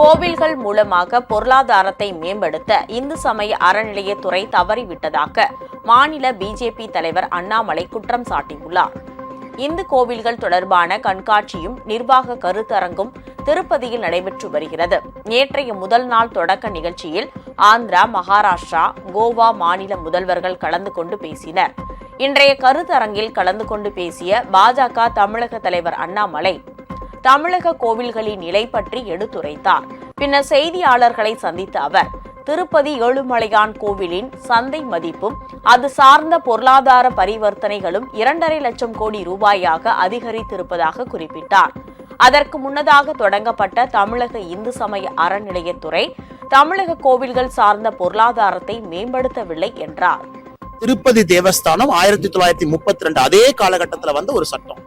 கோவில்கள் மூலமாக பொருளாதாரத்தை மேம்படுத்த இந்து சமய அறநிலையத்துறை தவறிவிட்டதாக மாநில பிஜேபி தலைவர் அண்ணாமலை குற்றம் சாட்டியுள்ளார். இந்து கோவில்கள் தொடர்பான கண்காட்சியும் நிர்வாக கருத்தரங்கும் திருப்பதியில் நடைபெற்று வருகிறது. நேற்றைய முதல் நாள் தொடக்க நிகழ்ச்சியில் ஆந்திரா, மகாராஷ்டிரா, கோவா மாநில முதல்வர்கள் கலந்து கொண்டு பேசினர். இன்றைய கருத்தரங்கில் கலந்து கொண்டு பேசிய பாஜக தமிழக தலைவர் அண்ணாமலை தமிழக கோவில்களின் நிலை பற்றி எடுத்துரைத்தார். பின்னர் செய்தியாளர்களை சந்தித்த அவர் திருப்பதி ஏழுமலையான் கோவிலின் சந்தை மதிப்பும் அது சார்ந்த பொருளாதார பரிவர்த்தனைகளும் 2.5 லட்சம் கோடி ரூபாயாக அதிகரித்திருப்பதாக குறிப்பிட்டார். அதற்கு முன்னதாக தொடங்கப்பட்ட தமிழக இந்து சமய அறநிலையத்துறை தமிழக கோவில்கள் சார்ந்த பொருளாதாரத்தை மேம்படுத்தவில்லை என்றார். திருப்பதி தேவஸ்தானம் 1932 அதே காலகட்டத்தில் வந்த ஒரு சட்டம்.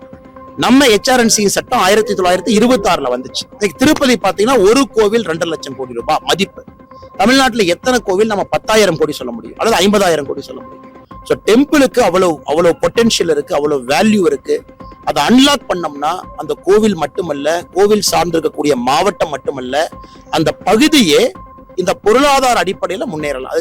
நம்ம HRNC சட்டம் 1926 வந்துச்சு. திருப்பதி பாத்தீங்கன்னா ஒரு கோவில் 2.5 லட்சம் கோடி ரூபாய் மதிப்பு. தமிழ்நாட்டுல எத்தனை கோவில் நம்ம 10,000 கோடி சொல்ல முடியும், அல்லது 50,000 கோடி சொல்ல முடியும். ஸோ டெம்பிளுக்கு அவ்வளவு பொட்டன்ஷியல் இருக்கு, அவ்வளவு வேல்யூ இருக்கு. அதை அன்லாக் பண்ணோம்னா அந்த கோவில் மட்டுமல்ல, கோவில் சார்ந்திருக்கக்கூடிய மாவட்டம் மட்டுமல்ல, அந்த பகுதியே இந்த பொருளாதார அடிப்படையில முன்னேறலாம்.